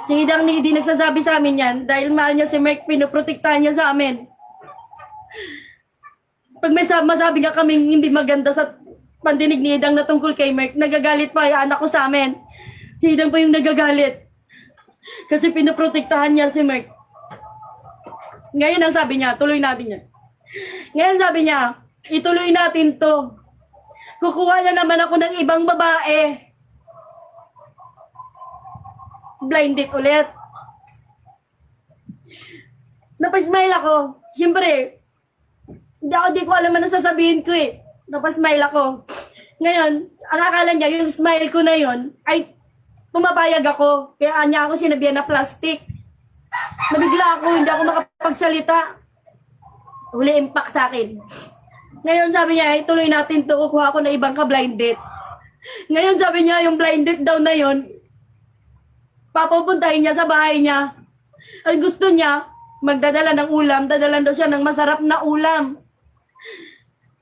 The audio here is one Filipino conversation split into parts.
Si Idang hindi nagsasabi sa amin yan dahil mahal niya si Merck, pinoprotektahan niya sa amin. Pag may masabi nga kaming hindi maganda sa pandinig ni Idang na tungkol kay Merck, nagagalit pa yung anak ko sa amin. Si Idang pa yung nagagalit. Kasi pinoprotektahan niya si Merck. Ngayon ang sabi niya, tuloy natin yan. Ngayon sabi niya, ituloy natin to. Kukuha na naman ako ng ibang babae. Blind date ulit. Napasmile ako. Siyempre, di ko alam ano sasabihin ko eh. Napasmile ako. Ngayon, ang akala niya, yung smile ko na yon ay pumapayag ako. Kaya niya ako sinabihan na plastic. Nabigla ako, hindi ako makapagsalita. Huli impact sa akin. Ngayon sabi niya, tuloy natin to, kukuha ako na ibang ka-blind date. Ngayon sabi niya, yung blind date daw na yon, papupuntahin niya sa bahay niya. Ay gusto niya, magdadala ng ulam, dadalan daw siya ng masarap na ulam.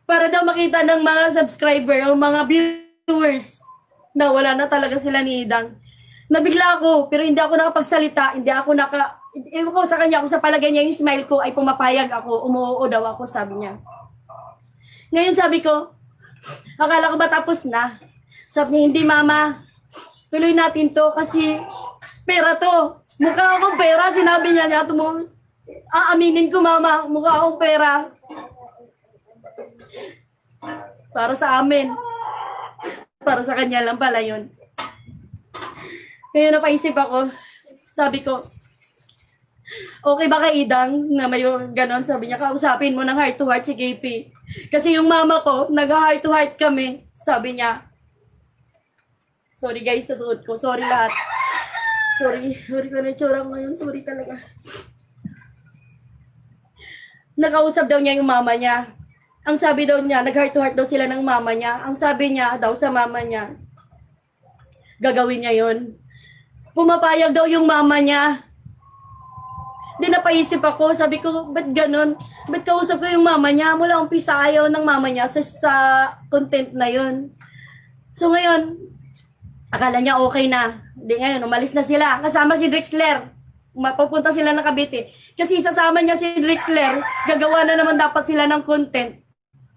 Para daw makita ng mga subscriber o mga viewers na wala na talaga sila ni Idang. Nabigla ako, pero hindi ako nakapagsalita, ewan ko sa kanya, kung sa palagay niya yung smile ko ay pumapayag ako, umuoo daw ako, sabi niya. Ngayon sabi ko, akala ko ba tapos na? Sabi niya, hindi mama, tuloy natin to kasi pera to. Mukha akong pera, sinabi niya aaminin ko mama, mukha akong pera. Para sa amin. Para sa kanya lang pala yun. Ngayon napaisip ako, sabi ko, okay ba kay Idang na may ganon? Sabi niya, kausapin mo ng heart to heart si KP. Kasi yung mama ko, nag-heart to heart kami. Sabi niya, sorry guys sa suot ko, sorry lahat. Sorry ko na itsura ko ngayon, sorry talaga. Nakausap daw niya yung mama niya. Ang sabi daw niya, nag-heart to heart daw sila ng mama niya. Ang sabi niya daw sa mama niya, gagawin niya yon. Pumapayag daw yung mama niya. Di napaisip ako, sabi ko, ba't ganon? Ba't kausap ko yung mama niya? Mula umpisa ayaw ng mama niya sa content na yon. So ngayon, akala niya okay na. Di ngayon, umalis na sila. Kasama si Drexler. Mapupunta sila ng Cavite. Kasi sasama niya si Drexler, gagawa na naman dapat sila ng content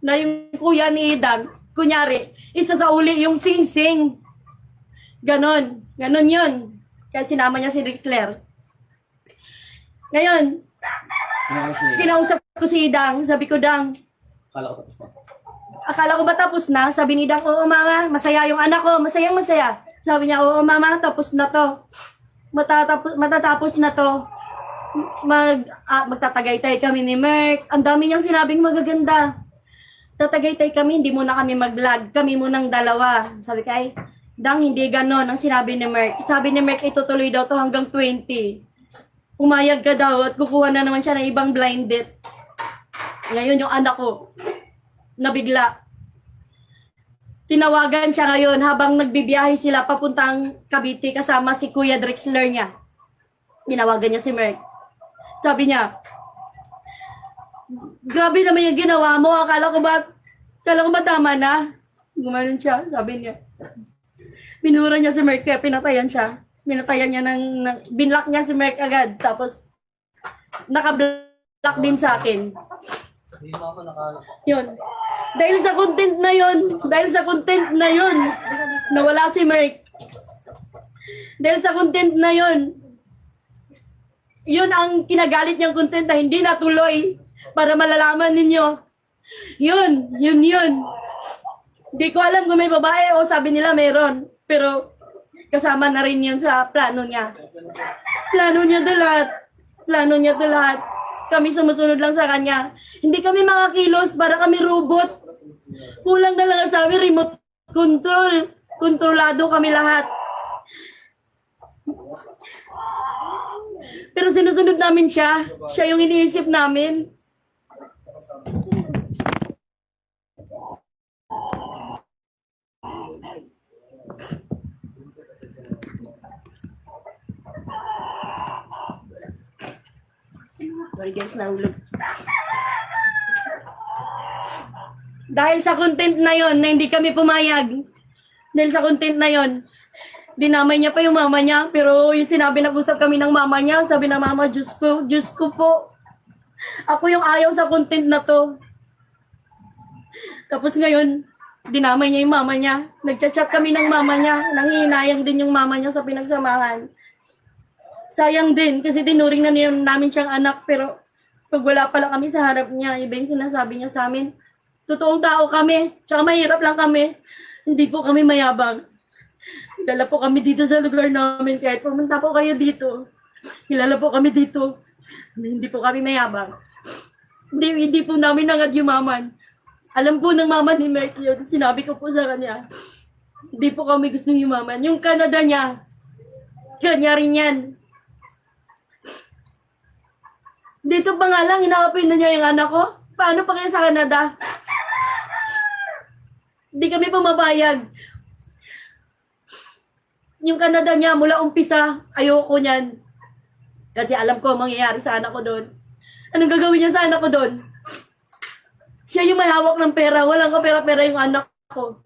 na yung kuya ni Idang, kunyari, isa sa uli yung sing-sing. Ganon yun. Kaya sinama niya si Drexler. Ngayon, kinausap ko si Idang, sabi ko, Dang, akala ko ba tapos na? Sabi ni Idang, oo mama, masaya yung anak ko, masaya. Sabi niya, oo mama, tapos na to. Matatapos na to. Magtatagaytay kami ni Merck. Ang dami niyang sinabing magaganda. Tatagaytay kami, hindi muna kami mag-vlog. Kami munang dalawa. Sabi kay, Dang, hindi ganon ang sinabi ni Merck. Sabi ni Merck, itutuloy daw to hanggang 20. Umayag ka daw at kukuha na naman siya ng ibang blind date. Ngayon yung anak ko, nabigla. Tinawagan siya ngayon habang nagbibiyahe sila papuntang Cavite kasama si Kuya Drexler niya. Tinawagan niya si Merck. Sabi niya, grabe naman yung ginawa mo. Akala ko ba tama na? Gumanon siya, sabi niya. Binura niya si Merck kaya pinatayan siya. Binatayan niya binlock niya si Merck agad. Tapos, naka-block din sa akin. Yun. Dahil sa content na yun, nawala si Merck. Dahil sa content na yun ang kinagalit niyang content na hindi natuloy para malalaman ninyo. Yun. Hindi ko alam kung may babae o sabi nila meron. Pero kasama na rin yun sa plano niya. Plano niya to lahat. Kami sumusunod lang sa kanya. Hindi kami makakilos para kami robot. Kulang na lang sa amin remote control. Kontrolado kami lahat. Pero sinusunod namin siya. Siya yung iniisip namin. Sorry guys, nahulog. Dahil sa content na yon na hindi kami pumayag. Dahil sa content na yon, Dinamay niya pa yung mama niya, pero yung sinabi nag-usap kami ng mama niya, sabi na mama, Diyos ko po. Ako yung ayaw sa content na to. Tapos ngayon, dinamay niya yung mama niya. Nagchat-chat kami ng mama niya. Nangihinayang din yung mama niya sa pinagsamahan. Sayang din kasi tinuring na namin siyang anak pero pag wala pala kami sa harap niya, iba yung sinasabi niya sa amin. Totoong tao kami, tsaka mahirap lang kami. Hindi po kami mayabang. Kilala po kami dito sa lugar namin kahit pumunta po kayo dito. Kilala po kami dito. Hindi po kami mayabang. Hindi po namin nangad yumaman. Alam po ng mama ni Merck yun. Sinabi ko po sa kanya. Hindi po kami gustong yumaman. Yung Canada niya, kanya rin yan. Dito pa nga lang, inakapin na niya yung anak ko. Paano pa kaya sa Canada? Hindi kami pumapayag. Yung Canada niya, mula umpisa, ayoko niyan. Kasi alam ko ang mangyayari sa anak ko doon. Anong gagawin niya sa anak ko doon? Siya yung may hawak ng pera. Walang kapera-pera yung anak ko.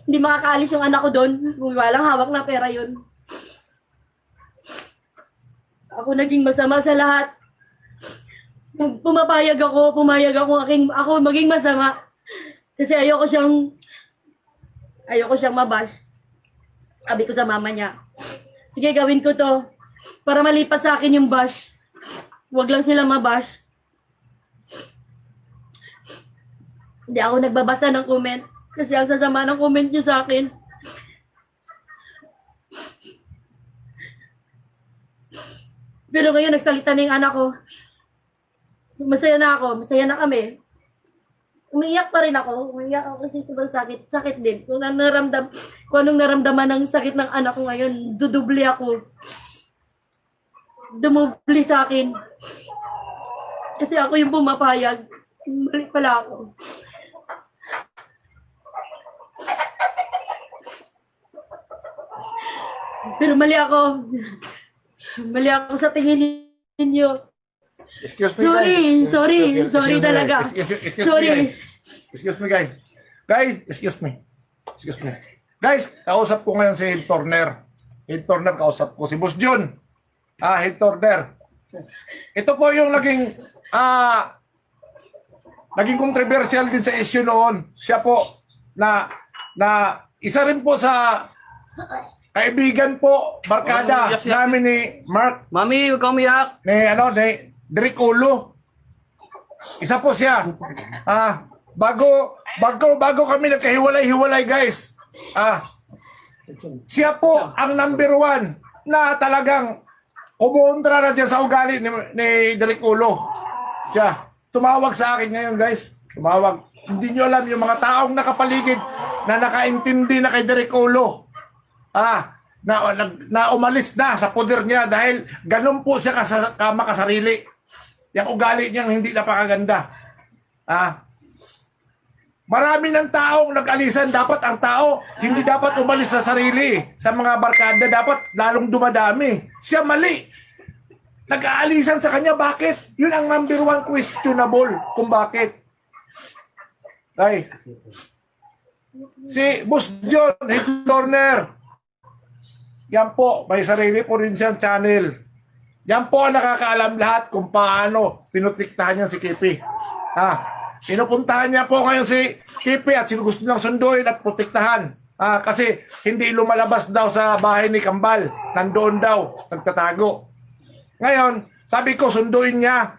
Hindi makakaalis yung anak ko doon. Kung walang hawak na pera yun. Ako naging masama sa lahat. Pumayag ako maging masama. Kasi ayoko siyang mabash. Sabi ko sa mama niya, sige gawin ko to. Para malipat sa akin yung bash. Huwag lang sila mabash. Hindi ako nagbabasa ng comment. Kasi ang sasama ng comment niyo sa akin. Pero ngayon, nagsalita na yung anak ko. Masaya na ako. Masaya na kami. Umiiyak pa rin ako. Umiiyak ako kasi sobrang sakit. Sakit din. Kung anong naramdaman ng sakit ng anak ko ngayon, dudubli ako. Dumubli sa akin. Kasi ako yung pumapayag. Mali pala ako. Pero mali ako. Mali ako sa tingin ninyo. Excuse me, Sorry, guys. sorry, Excuse sorry me, talaga. Excuse Sorry. me, guys. Excuse me, guys. Guys, excuse me. Excuse me. Guys, kausap ko ngayon si Head Turner. Head Turner, kausap ko si Boss John. Head Turner. Ito po yung naging controversial din sa issue noon. Siya po na isa rin po sa kaibigan po, barkada namin ni Mark. Mami, huwag kang umiyak. Ni Derek Ulo. Isa po siya. Bago kami nagkahiwalay-hiwalay, guys. Siya po ang number 1 na talagang kumontra na dyan sa ugali ni Derek Ulo. Siya. Tumawag sa akin ngayon, guys. Tumawag. Hindi nyo alam yung mga taong nakapaligid na nakaintindi na kay Derek Ulo. Na umalis na sa poder niya dahil ganun po siya makasarili. Yung ugali niyang hindi napakaganda. Marami ng taong nag-alisan. Dapat ang tao hindi dapat umalis sa sarili. Sa mga barkada dapat lalong dumadami. Siya mali. Nag-aalisan sa kanya. Bakit? Yun ang number 1 questionable kung bakit. Ay. Si Boss John, Head Turner. Yan po, may sarili po rin siyang channel. Yan po ang nakakaalam lahat kung paano pinutiktahan niya si Kipi. Pinupuntahan niya po ngayon si Kipi at sino gusto niyang sunduin at protektahan. Kasi hindi lumalabas daw sa bahay ni Kambal. Nandoon daw, nagtatago. Ngayon, sabi ko sunduin niya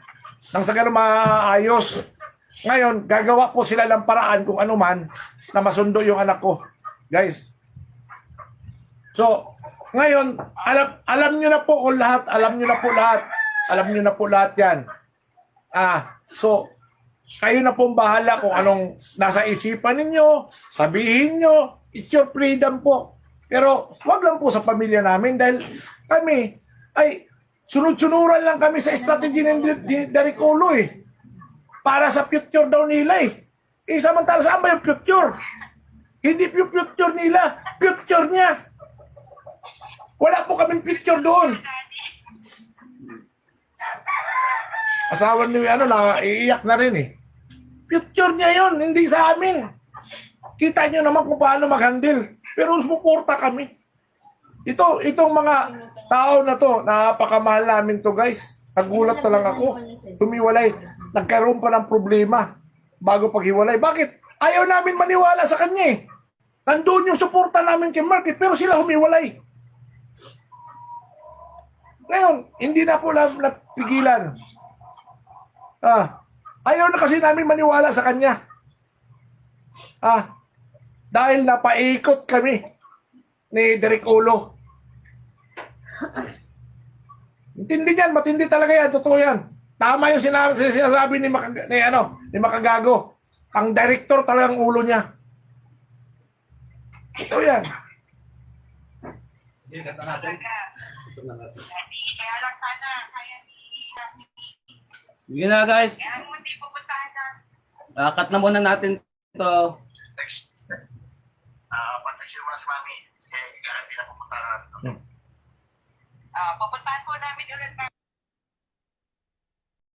nang sa ganun maayos. Ngayon, gagawa po sila ng paraan kung ano man na masundo yung anak ko. Guys. So, ngayon, alam nyo na po kung lahat. Alam nyo na po lahat. Alam nyo na po lahat yan. So, kayo na pong bahala kung anong nasa isipan ninyo. Sabihin nyo. It's your freedom po. Pero, wag lang po sa pamilya namin dahil kami ay sunod-sunuran lang kami sa strategy ni Derek Ulo eh. Para sa future daw nila eh. Samantala saan ba yung future? Hindi yung future nila. Future niya. Wala po kaming picture doon. Asawa ni na iiyak na rin eh. Future niya yon, hindi sa amin. Kita nyo naman kung paano mag-handle. Pero sumuporta kami. Itong mga tao na to, napakamahal namin to guys. Nagulat na lang ako. Tumiwalay. Nagkaroon pa ng problema bago paghiwalay. Bakit? Ayaw namin maniwala sa kanya eh. Nandun yung suporta namin kay Mark eh, pero sila humiwalay. Ngayon, hindi na po napigilan. Ayaw na kasi namin maniwala sa kanya. Dahil napaikot kami ni Derek Ulo. Intindi yan, matindi talaga yan, totoo yan. Tama yung sinasabi ni Makagago. Ang director talagang ulo niya. Totoo yan. Kaya lang sana, kaya Sige na guys. kaya mo hindi pupuntahan na. Cut na muna natin ito. Pag-text mo na si Mami, eh, hindi na pupunta na natin. Pupuntahan